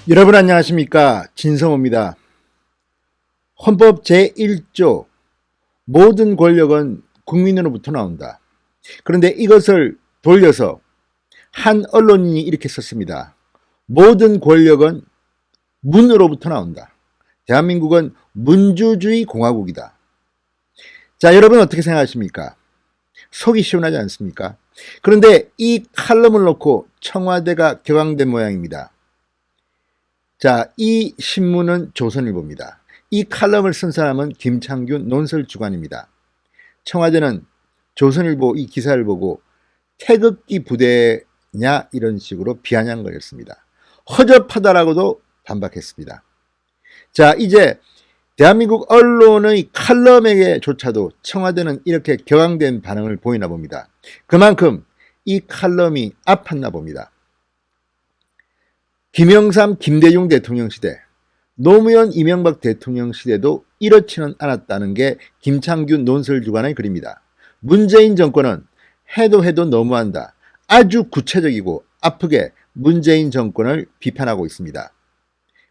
여러분 안녕하십니까? 진성호입니다. 헌법 제1조 모든 권력은 국민으로부터 나온다. 그런데 이것을 돌려서 한 언론인이 이렇게 썼습니다. 모든 권력은 문으로부터 나온다. 대한민국은 문주주의 공화국이다. 자, 여러분 어떻게 생각하십니까? 속이 시원하지 않습니까? 그런데 이 칼럼을 놓고 청와대가 격앙된 모양입니다. 자, 이 신문은 조선일보입니다. 이 칼럼을 쓴 사람은 김창균 논설주간입니다. 청와대는 조선일보 이 기사를 보고 태극기 부대냐 이런 식으로 비아냥거렸습니다. 허접하다라고도 반박했습니다. 자, 이제 대한민국 언론의 칼럼에게조차도 청와대는 이렇게 격앙된 반응을 보이나 봅니다. 그만큼 이 칼럼이 아팠나 봅니다. 김영삼, 김대중 대통령 시대, 노무현, 이명박 대통령 시대도 이렇지는 않았다는 게 김창균 논설주간의 글입니다. 문재인 정권은 해도 너무한다. 아주 구체적이고 아프게 문재인 정권을 비판하고 있습니다.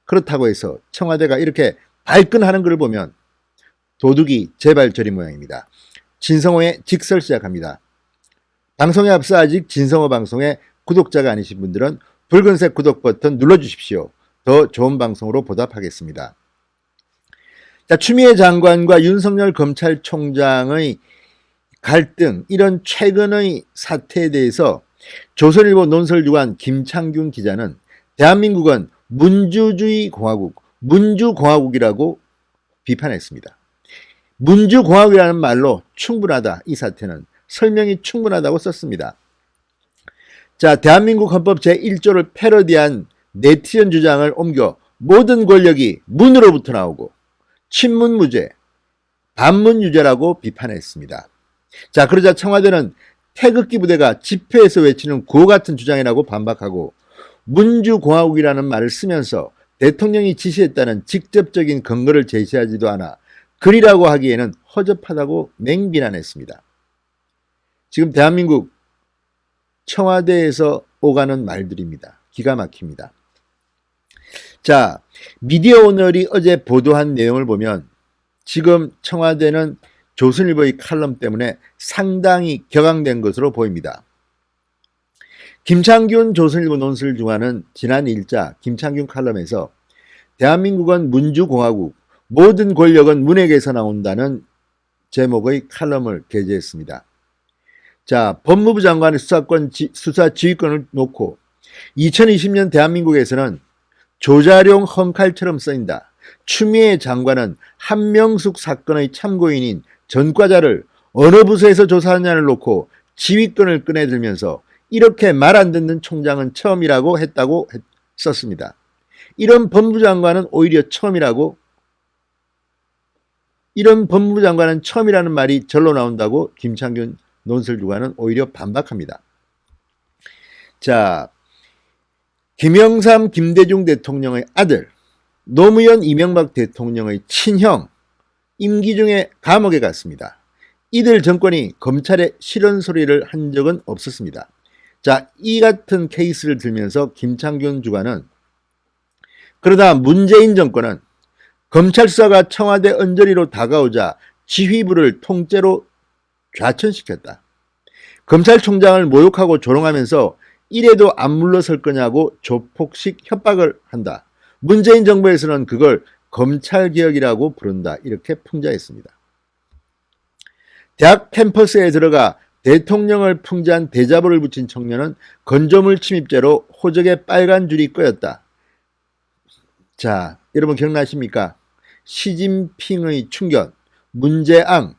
그렇다고 해서 청와대가 이렇게 발끈하는 글을 보면 도둑이 제발저리 모양입니다. 진성호의 직설 시작합니다. 방송에 앞서 아직 진성호 방송의 구독자가 아니신 분들은 붉은색 구독 버튼 눌러주십시오. 더 좋은 방송으로 보답하겠습니다. 자, 추미애 장관과 윤석열 검찰총장의 갈등, 이런 최근의 사태에 대해서 조선일보 논설주간 김창균 기자는 대한민국은 문주주의 공화국, 문주공화국이라고 비판했습니다. 문주공화국이라는 말로 충분하다. 이 사태는 설명이 충분하다고 썼습니다. 자, 대한민국 헌법 제1조를 패러디한 네티즌 주장을 옮겨 모든 권력이 문으로부터 나오고 친문무죄, 반문유죄라고 비판했습니다. 자, 그러자 청와대는 태극기 부대가 집회에서 외치는 구호 같은 주장이라고 반박하고 문주공화국이라는 말을 쓰면서 대통령이 지시했다는 직접적인 근거를 제시하지도 않아 글이라고 하기에는 허접하다고 맹비난했습니다. 지금 대한민국 청와대에서 오가는 말들입니다. 기가 막힙니다. 자, 미디어오늘이 어제 보도한 내용을 보면 지금 청와대는 조선일보의 칼럼 때문에 상당히 격앙된 것으로 보입니다. 김창균 조선일보 논설주간은 지난 일자 김창균 칼럼에서 대한민국은 문주공화국, 모든 권력은 문에게서 나온다는 제목의 칼럼을 게재했습니다. 자, 법무부 장관의 수사 지휘권을 놓고 2020년 대한민국에서는 조자룡 헝칼처럼 쓰인다. 추미애 장관은 한명숙 사건의 참고인인 전과자를 어느 부서에서 조사하냐를 놓고 지휘권을 꺼내들면서 이렇게 말 안 듣는 총장은 처음이라고 했다고 썼습니다. 이런 법무부 장관은 오히려 처음이라고, 이런 법무부 장관은 처음이라는 말이 절로 나온다고 김창균 논설주간은 오히려 반박합니다. 자, 김영삼, 김대중 대통령의 아들, 노무현, 이명박 대통령의 친형, 임기 중에 감옥에 갔습니다. 이들 정권이 검찰에 실언 소리를 한 적은 없었습니다. 자, 이 같은 케이스를 들면서 김창균 주간은 그러다 문재인 정권은 검찰 수사가 청와대 언저리로 다가오자 지휘부를 통째로 좌천시켰다. 검찰총장을 모욕하고 조롱하면서 이래도 안 물러설 거냐고 조폭식 협박을 한다. 문재인 정부에서는 그걸 검찰개혁이라고 부른다. 이렇게 풍자했습니다. 대학 캠퍼스에 들어가 대통령을 풍자한 대자보를 붙인 청년은 건조물 침입죄로 호적에 빨간 줄이 꺼였다. 자, 여러분 기억나십니까? 시진핑의 충견, 문제앙,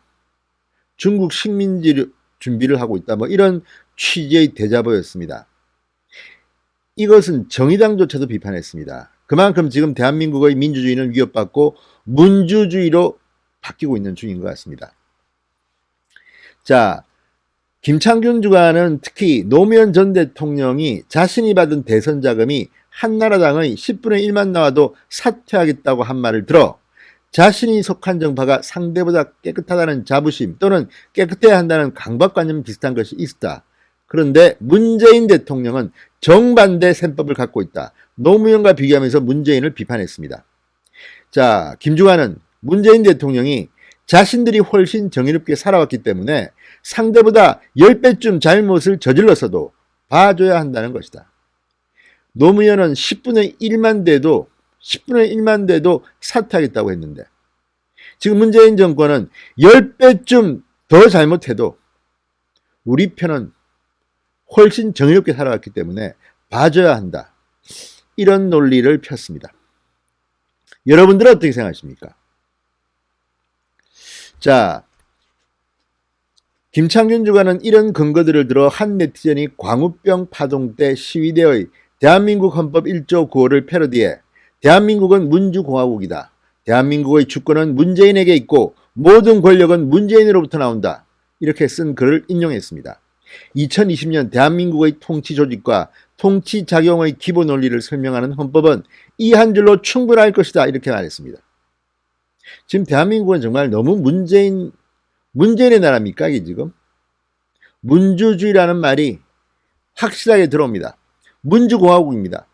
중국 식민지 준비를 하고 있다. 뭐 이런 취지의 대자보였습니다. 이것은 정의당조차도 비판했습니다. 그만큼 지금 대한민국의 민주주의는 위협받고 문주주의로 바뀌고 있는 중인 것 같습니다. 자, 김창균 주간은 특히 노무현 전 대통령이 자신이 받은 대선 자금이 한나라당의 10분의 1만 나와도 사퇴하겠다고 한 말을 들어 자신이 속한 정파가 상대보다 깨끗하다는 자부심 또는 깨끗해야 한다는 강박관념 비슷한 것이 있었다. 그런데 문재인 대통령은 정반대 셈법을 갖고 있다. 노무현과 비교하면서 문재인을 비판했습니다. 자, 김중환은 문재인 대통령이 자신들이 훨씬 정의롭게 살아왔기 때문에 상대보다 10배쯤 잘못을 저질렀어도 봐줘야 한다는 것이다. 노무현은 10분의 1만 돼도 사퇴하겠다고 했는데 지금 문재인 정권은 10배쯤 더 잘못해도 우리 편은 훨씬 정의롭게 살아왔기 때문에 봐줘야 한다. 이런 논리를 폈습니다. 여러분들은 어떻게 생각하십니까? 자, 김창균 주관은 이런 근거들을 들어 한 네티즌이 광우병 파동 때 시위대의 대한민국 헌법 1조 9호를 패러디해 대한민국은 민주공화국이다. 대한민국의 주권은 문재인에게 있고 모든 권력은 문재인으로부터 나온다. 이렇게 쓴 글을 인용했습니다. 2020년 대한민국의 통치 조직과 통치 작용의 기본 원리를 설명하는 헌법은 이 한 줄로 충분할 것이다. 이렇게 말했습니다. 지금 대한민국은 정말 너무 문재인의 나라입니까? 이게 지금? 민주주의라는 말이 확실하게 들어옵니다. 민주공화국입니다.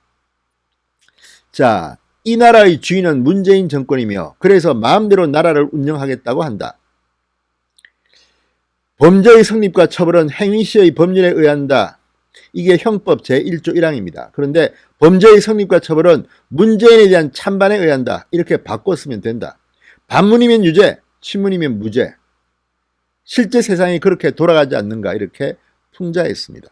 자, 이 나라의 주인은 문재인 정권이며 그래서 마음대로 나라를 운영하겠다고 한다. 범죄의 성립과 처벌은 행위시의 법률에 의한다. 이게 형법 제1조 1항입니다. 그런데 범죄의 성립과 처벌은 문재인에 대한 찬반에 의한다. 이렇게 바꿨으면 된다. 반문이면 유죄, 친문이면 무죄. 실제 세상이 그렇게 돌아가지 않는가 이렇게 풍자했습니다.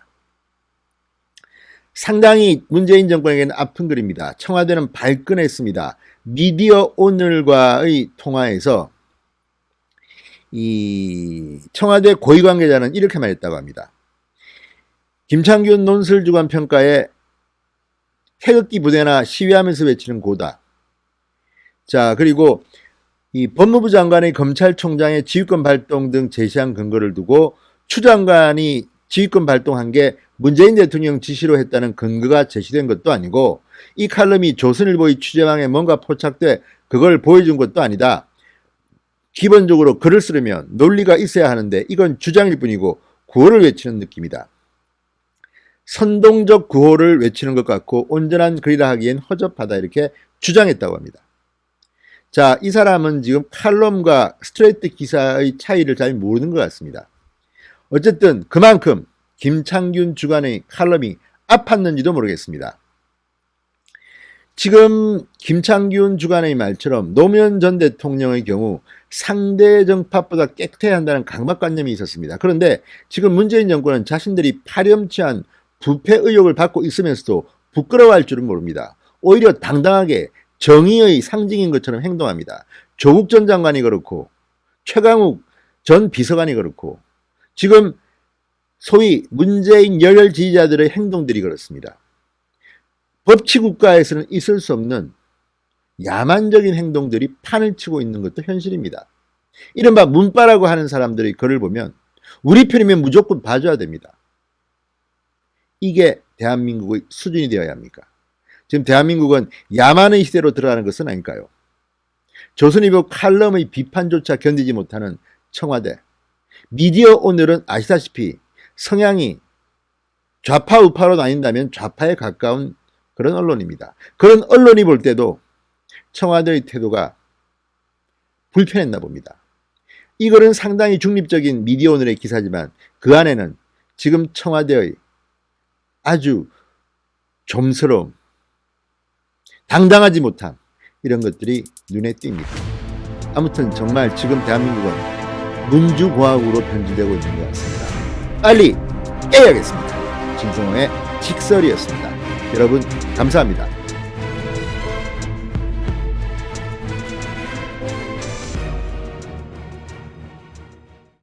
상당히 문재인 정권에게는 아픈 글입니다. 청와대는 발끈했습니다. 미디어 오늘과의 통화에서 이 청와대 고위 관계자는 이렇게 말했다고 합니다. 김창균 논술주관 평가에 태극기 부대나 시위하면서 외치는 고다. 자, 그리고 이 법무부 장관의 검찰총장의 지휘권 발동 등 제시한 근거를 두고 추 장관이 지휘권 발동한 게 문재인 대통령 지시로 했다는 근거가 제시된 것도 아니고 이 칼럼이 조선일보의 취재망에 뭔가 포착돼 그걸 보여준 것도 아니다. 기본적으로 글을 쓰려면 논리가 있어야 하는데 이건 주장일 뿐이고 구호를 외치는 느낌이다. 선동적 구호를 외치는 것 같고 온전한 글이라 하기엔 허접하다 이렇게 주장했다고 합니다. 자, 이 사람은 지금 칼럼과 스트레이트 기사의 차이를 잘 모르는 것 같습니다. 어쨌든 그만큼 김창균 주간의 칼럼이 아팠는지도 모르겠습니다. 지금 김창균 주간의 말처럼 노무현 전 대통령의 경우 상대 정파보다 깨끗해야 한다는 강박관념이 있었습니다. 그런데 지금 문재인 정권은 자신들이 파렴치한 부패 의혹을 받고 있으면서도 부끄러워할 줄은 모릅니다. 오히려 당당하게 정의의 상징인 것처럼 행동합니다. 조국 전 장관이 그렇고 최강욱 전 비서관이 그렇고 지금 소위 문재인 열혈 지지자들의 행동들이 그렇습니다. 법치국가에서는 있을 수 없는 야만적인 행동들이 판을 치고 있는 것도 현실입니다. 이른바 문빠라고 하는 사람들의 글을 보면 우리 편이면 무조건 봐줘야 됩니다. 이게 대한민국의 수준이 되어야 합니까? 지금 대한민국은 야만의 시대로 들어가는 것은 아닐까요? 조선일보 칼럼의 비판조차 견디지 못하는 청와대. 미디어 오늘은 아시다시피 성향이 좌파 우파로 나뉜다면 좌파에 가까운 그런 언론입니다. 그런 언론이 볼 때도 청와대의 태도가 불편했나 봅니다. 이 글은 상당히 중립적인 미디어 오늘의 기사지만 그 안에는 지금 청와대의 아주 좀스러움, 당당하지 못함 이런 것들이 눈에 띕니다. 아무튼 정말 지금 대한민국은 민주공화국으로 변질되고 있는 것 같습니다. 빨리 깨야겠습니다. 진성호의 직설이었습니다. 여러분 감사합니다.